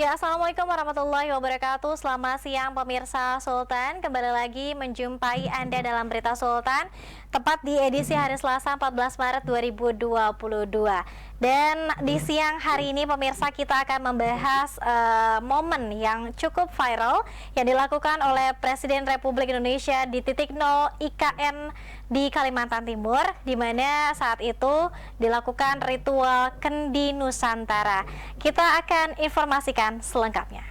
Ya, Assalamualaikum warahmatullahi wabarakatuh. Selamat siang pemirsa Sultan. Kembali lagi menjumpai Anda dalam Berita Sultan, tepat di edisi hari Selasa 14 Maret 2022. Dan di siang hari ini pemirsa kita akan membahas momen yang cukup viral yang dilakukan oleh Presiden Republik Indonesia di titik nol IKN di Kalimantan Timur, di mana saat itu dilakukan ritual Kendi Nusantara. Kita akan informasikan selengkapnya.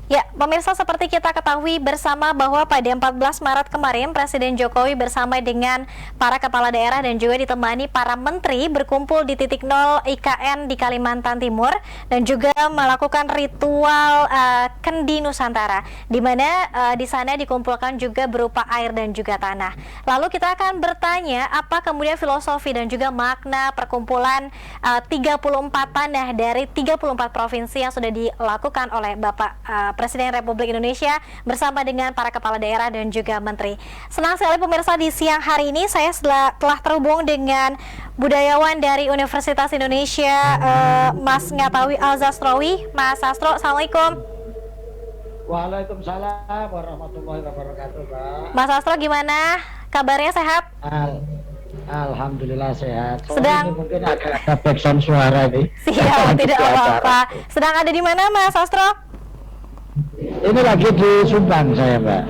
Ya, pemirsa, seperti kita ketahui bersama bahwa pada 14 Maret kemarin Presiden Jokowi bersama dengan para kepala daerah dan juga ditemani para menteri berkumpul di titik nol IKN di Kalimantan Timur dan juga melakukan ritual Kendi Nusantara, di mana di sana dikumpulkan juga berupa air dan juga tanah. Lalu kita akan bertanya apa kemudian filosofi dan juga makna perkumpulan 34 tanah dari 34 provinsi yang sudah dilakukan oleh Bapak Presiden Republik Indonesia bersama dengan para kepala daerah dan juga menteri. Senang sekali pemirsa, di siang hari ini saya telah terhubung dengan budayawan dari Universitas Indonesia, Mas Ngatawi Al-Zastrowi. Mas Sastro, Assalamualaikum. Waalaikumsalam warahmatullahi wabarakatuh, Pak. Mas Sastro, gimana kabarnya, sehat? Alhamdulillah sehat. Sedang ini mungkin agak ada backsound suara ini. Siap, tidak apa-apa. Sedang ada di mana, Mas Sastro? Ini lagi di Subang saya, Mbak.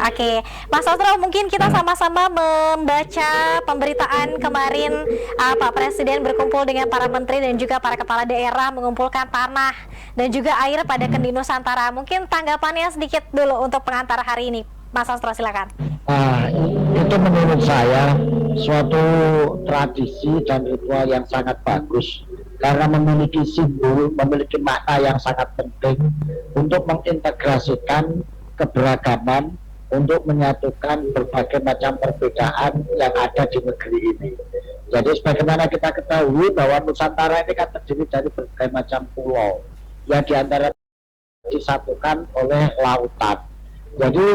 Oke. Mas Sastro, mungkin kita sama-sama membaca pemberitaan kemarin Pak Presiden berkumpul dengan para menteri dan juga para kepala daerah mengumpulkan tanah dan juga air pada Kendi Nusantara. Mungkin tanggapannya sedikit dulu untuk pengantar hari ini, Mas Sastro, silakan. Itu menurut saya suatu tradisi dan ritual yang sangat bagus karena memiliki simbol, memiliki makna yang sangat penting untuk mengintegrasikan keberagaman, untuk menyatukan berbagai macam perbedaan yang ada di negeri ini. Jadi sebagaimana kita ketahui bahwa Nusantara ini kan terdiri dari berbagai macam pulau yang diantara disatukan oleh lautan. Jadi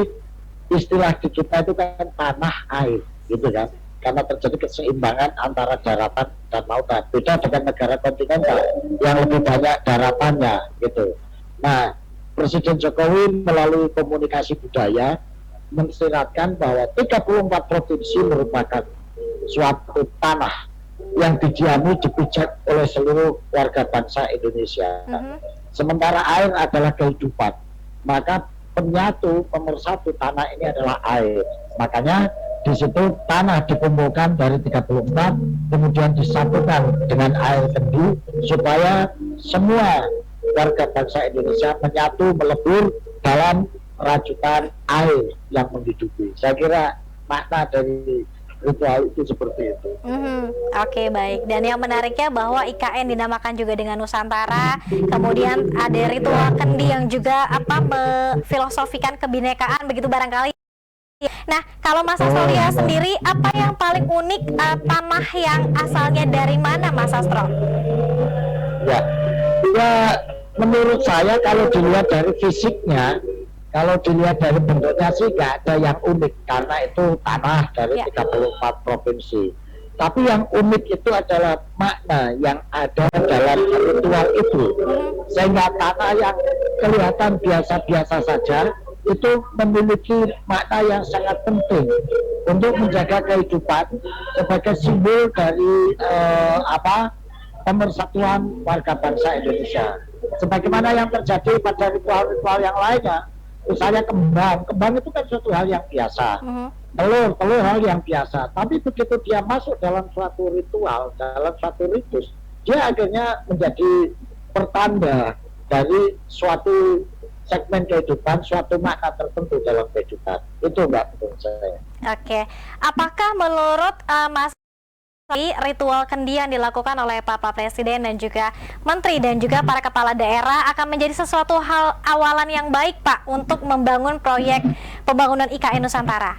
istilah di kita itu kan tanah air, gitu kan, karena terjadi keseimbangan antara daratan dan lautan. Beda dengan negara kontinental yang lebih banyak daratannya, gitu. Nah, Presiden Jokowi melalui komunikasi budaya mensiratkan bahwa 34 provinsi merupakan suatu tanah yang didiami, dipijak oleh seluruh warga bangsa Indonesia. Sementara air adalah kehidupan, maka penyatu, pemersatu tanah ini adalah air. Makanya di situ tanah dikumpulkan dari 34, kemudian disatukan dengan air kendi supaya semua warga bangsa Indonesia menyatu, melebur dalam rajutan air yang menghidupi. Saya kira makna dari ritual itu seperti itu. Oke, baik. Dan yang menariknya bahwa IKN dinamakan juga dengan Nusantara. Kemudian ada ritual kendi yang juga memfilosofikan kebinekaan begitu barangkali. Nah, kalau Mas Sastro lihat sendiri, apa yang paling unik tanah yang asalnya dari mana, Mas Sastro? Ya, menurut saya kalau dilihat dari fisiknya, kalau dilihat dari bentuknya sih nggak ada yang unik karena itu tanah dari 34 provinsi. Tapi yang unik itu adalah makna yang ada dalam ritual itu. Sehingga tanah yang kelihatan biasa-biasa saja itu memiliki makna yang sangat penting untuk menjaga kehidupan sebagai simbol dari pemersatuan warga bangsa Indonesia. Sebagaimana yang terjadi pada ritual-ritual yang lainnya, misalnya kembang itu kan suatu hal yang biasa, telur hal yang biasa. Tapi begitu dia masuk dalam suatu ritual, dalam suatu ritus, dia akhirnya menjadi pertanda dari suatu segmen kehidupan, suatu makna tertentu dalam kehidupan. Itu Mbak, menurut saya. Oke, apakah menurut Mas ritual kendi yang dilakukan oleh Bapak Presiden dan juga Menteri dan juga para kepala daerah akan menjadi sesuatu hal awalan yang baik, Pak, untuk membangun proyek pembangunan IKN Nusantara?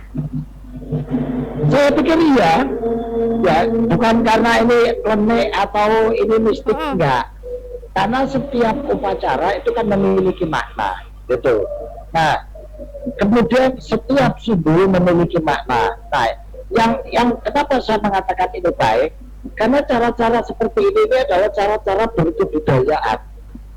Saya pikir iya, ya bukan karena ini klenik atau ini mistik, enggak. Karena setiap upacara itu kan memiliki makna, gitu. Nah, kemudian setiap simbol memiliki makna. Nah, yang kenapa saya mengatakan ini baik, karena cara-cara seperti ini adalah cara-cara berkebudayaan,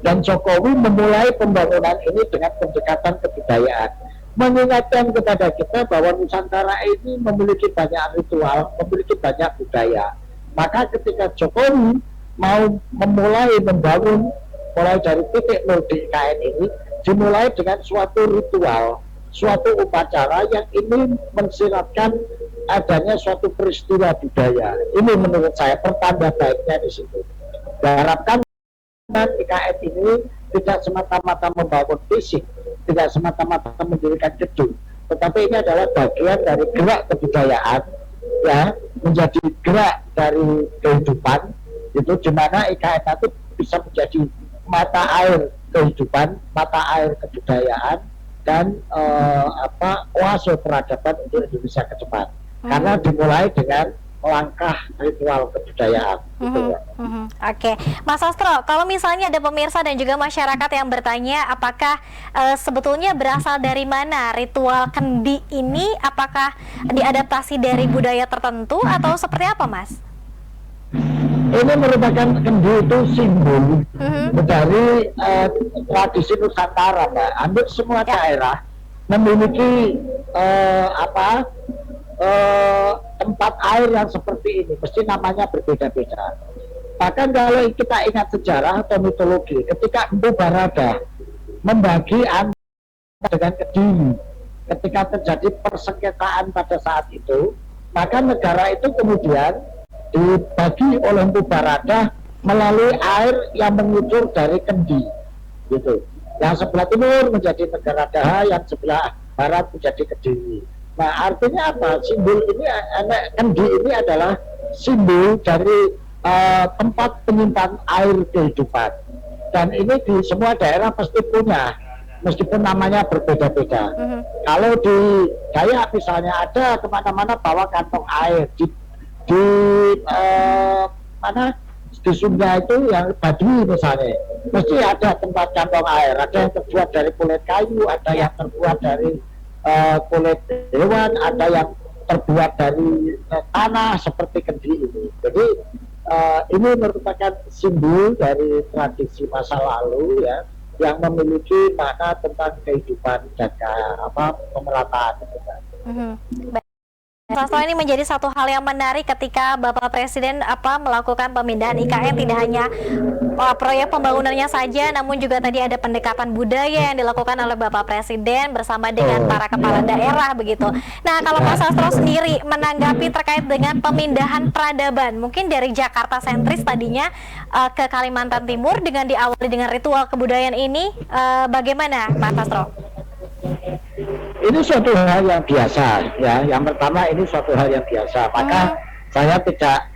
dan Jokowi memulai pembangunan ini dengan pendekatan kebudayaan, mengingatkan kepada kita bahwa Nusantara ini memiliki banyak ritual, memiliki banyak budaya. Maka ketika Jokowi mau memulai membangun mulai dari titik nol di IKN ini, dimulai dengan suatu ritual, suatu upacara yang ini mensiratkan adanya suatu peristiwa budaya. Ini menurut saya pertanda baiknya di situ. Diharapkan IKN ini tidak semata-mata membangun fisik, tidak semata-mata mendirikan gedung, tetapi ini adalah bagian dari gerak kebudayaan, ya, menjadi gerak dari kehidupan, itu dimana IKN itu bisa menjadi mata air kehidupan, mata air kebudayaan, dan oase peradaban untuk Indonesia ke depan. Karena dimulai dengan langkah ritual kebudayaan. Oke, Mas Astro, kalau misalnya ada pemirsa dan juga masyarakat yang bertanya apakah sebetulnya berasal dari mana ritual kendi ini, apakah diadaptasi dari budaya tertentu atau seperti apa, Mas? Ini merupakan kendi itu simbol dari tradisi Nusantara, Mbak. Hampir semua daerah memiliki tempat air yang seperti ini, mesti namanya berbeda-beda. Bahkan kalau kita ingat sejarah atau mitologi, ketika Empu Barada membagi dengan Kediri, ketika terjadi persengketaan pada saat itu, maka negara itu kemudian dibagi oleh Empu Barada melalui air yang mengucur dari Kendi, gitu. Yang sebelah timur menjadi negara Daha, yang sebelah barat menjadi Kediri. Nah, artinya apa? Simbol ini, Kendi ini adalah simbol dari tempat penyimpan air kehidupan. Dan ini di semua daerah pasti punya, meskipun namanya berbeda-beda. Kalau di Dayak misalnya ada kemana-mana bawa kantong air, di Sunda itu yang Baduy misalnya, mesti ada tempat kantong air. Ada yang terbuat dari kulit kayu, ada yang terbuat dari kulit hewan, ada yang terbuat dari tanah seperti kendi ini. Jadi ini merupakan simbol dari tradisi masa lalu, ya, yang memiliki makna tentang kehidupan dan pemerataan. Sastro, ini menjadi satu hal yang menarik ketika Bapak Presiden melakukan pemindahan IKN, tidak hanya proyek pembangunannya saja, namun juga tadi ada pendekatan budaya yang dilakukan oleh Bapak Presiden bersama dengan para kepala daerah begitu. Nah, kalau Mas Sastro sendiri menanggapi terkait dengan pemindahan peradaban, mungkin dari Jakarta sentris tadinya ke Kalimantan Timur dengan diawali dengan ritual kebudayaan ini, bagaimana Mas Sastro? Ini suatu hal yang biasa, ya. Yang pertama ini suatu hal yang biasa. Maka saya tidak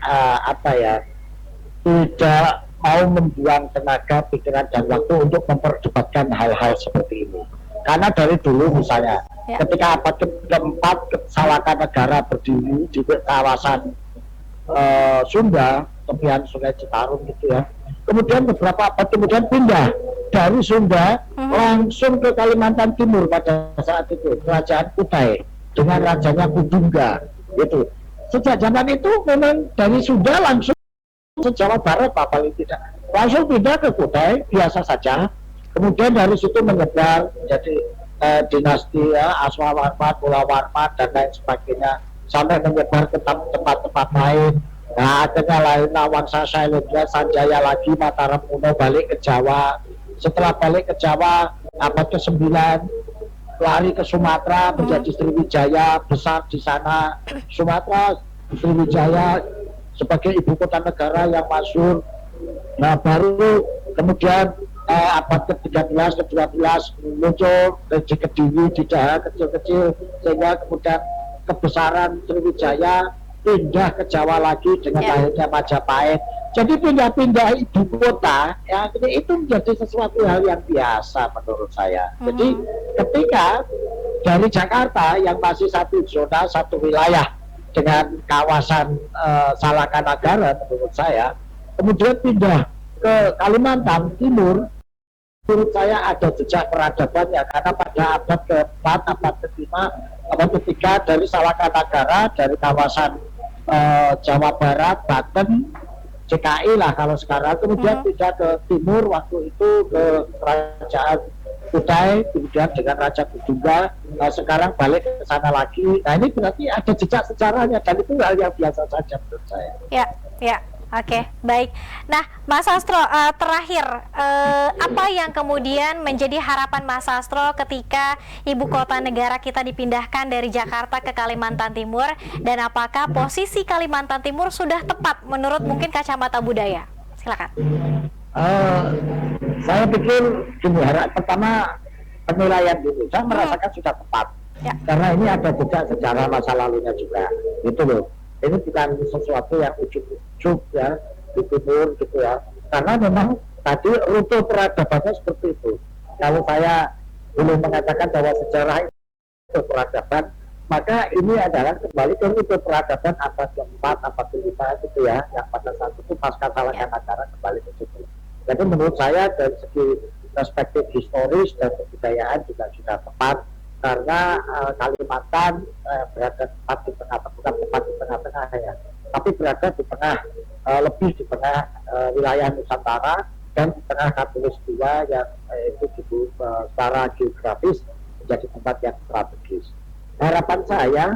tidak mau membuang tenaga, pikiran dan waktu untuk memperdebatkan hal-hal seperti ini. Karena dari dulu misalnya, ketika abad keempat Salaka-Negara berdiri di kawasan Sunda, tepian Sungai Citarum gitu ya. Kemudian beberapa abad kemudian pindah dari Sunda langsung ke Kalimantan Timur pada saat itu, Kerajaan Kutai dengan rajanya Kudungga gitu. Sejak zaman itu memang dari Sunda langsung ke Jawa Barat paling tidak, langsung pindah ke Kutai biasa saja. Kemudian dari situ menyebar menjadi dinasti Aswawarman, Mulawarman dan lain sebagainya, sampai menyebar ke tempat-tempat lain. Nah, akhirnya lain Wangsa Sailendra, Sanjaya lagi, Mataram Kuno balik ke Jawa. Setelah balik ke Jawa, abad ke-9 lari ke Sumatera menjadi Sriwijaya, besar di sana. Sumatera, Sriwijaya sebagai ibu kota negara yang masyhur. Nah, baru kemudian abad ke-13, ke-12 muncul Reji Kediri di daerah kecil-kecil, sehingga kemudian kebesaran Sriwijaya pindah ke Jawa lagi dengan Ya. lahirnya Majapahit. Jadi pindah-pindah ibu kota, ya itu menjadi sesuatu hal yang biasa menurut saya. Jadi ketika dari Jakarta yang masih satu zona, satu wilayah dengan kawasan Salakanagara menurut saya, kemudian pindah ke Kalimantan Timur, menurut saya ada jejak peradabannya, karena pada abad ke-4, abad ke-5, abad ke-3 dari Salakanagara, dari kawasan Jawa Barat, Banten, CKI lah kalau sekarang, kemudian pindah ke timur waktu itu ke Kerajaan Kutai, kemudian dengan Raja Budungga, sekarang balik ke sana lagi. Nah ini berarti ada jejak sejarahnya, dan itu hal yang biasa saja menurut saya. Ya, ya. Oke, baik. Nah, Mas Sastro, terakhir, apa yang kemudian menjadi harapan Mas Sastro ketika ibu kota negara kita dipindahkan dari Jakarta ke Kalimantan Timur, dan apakah posisi Kalimantan Timur sudah tepat menurut mungkin kacamata budaya? Silakan. Saya pikir gini, pertama penilaian dulu. Saya merasakan sudah tepat, karena ini ada jejak sejarah masa lalunya juga, gitu loh. Ini bukan sesuatu yang ujuk-ujuk ya di timur gitu ya, karena memang tadi rute peradabannya seperti itu. Kalau saya belum mengatakan bahwa sejarah itu peradaban, maka ini adalah kembali ke rute peradaban abad ke-4, abad ke-5 gitu ya, yang pada saat itu pasca Salakanagara kembali ke situ. Jadi menurut saya dari segi perspektif historis dan kebudayaan juga sudah tepat, karena Kalimantan berada tepat di tengah-tengah, bukan tepat di tengah-tengah ya, tapi berada di tengah, lebih di tengah wilayah Nusantara dan di tengah Katulistiwa yang itu secara geografis menjadi tempat yang strategis. Harapan saya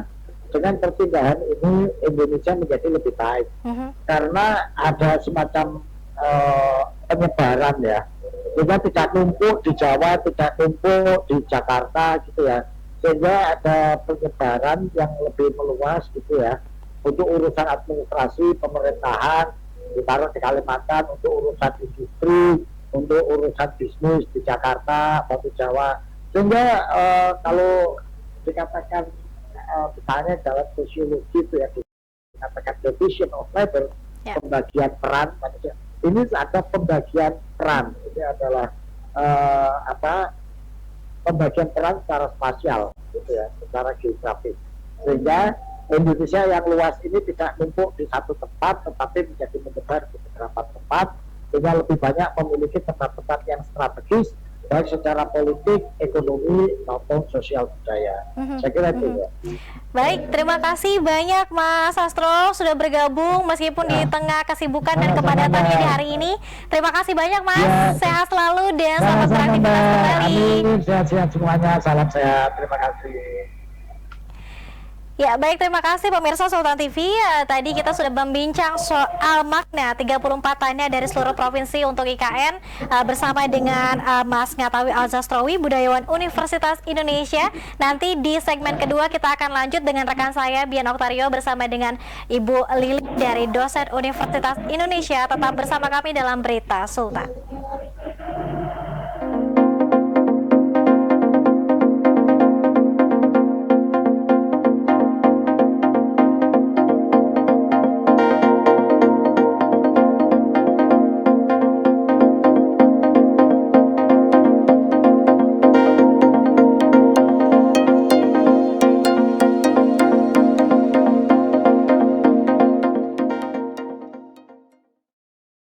dengan perpindahan ini Indonesia menjadi lebih baik, karena ada semacam penyebaran ya, sehingga tidak numpuk di Jawa, tidak numpuk di Jakarta gitu ya, sehingga ada penyebaran yang lebih meluas gitu ya, untuk urusan administrasi pemerintahan ditaruh di Kalimantan, untuk urusan industri, untuk urusan bisnis di Jakarta atau di Jawa, sehingga kalau dikatakan misalnya dalam sosiologi itu ya dikatakan division of labor, pembagian peran manusia. Ini ada pembagian peran, ini adalah pembagian peran secara spasial, gitu ya, secara geografis, sehingga Indonesia yang luas ini tidak numpuk di satu tempat, tetapi menjadi menyebar di beberapa tempat, sehingga lebih banyak memiliki tempat-tempat yang strategis, baik secara politik, ekonomi, maupun sosial budaya. Saya kira itu ya. Baik, terima kasih banyak Mas Sastro sudah bergabung meskipun di tengah kesibukan dan kepadatannya di hari ini. Terima kasih banyak Mas, sehat selalu dan selamat beraktivitas kembali. Amin, sehat-sehat semuanya, salam sehat, terima kasih. Ya, baik, terima kasih pemirsa Sultan TV. Tadi kita sudah membincang soal makna 34 tanya dari seluruh provinsi untuk IKN bersama dengan Mas Ngatawi Alzastrowi, budayawan Universitas Indonesia. Nanti di segmen kedua kita akan lanjut dengan rekan saya Bian Oktario bersama dengan Ibu Lili dari dosen Universitas Indonesia. Tetap bersama kami dalam Berita Sultan.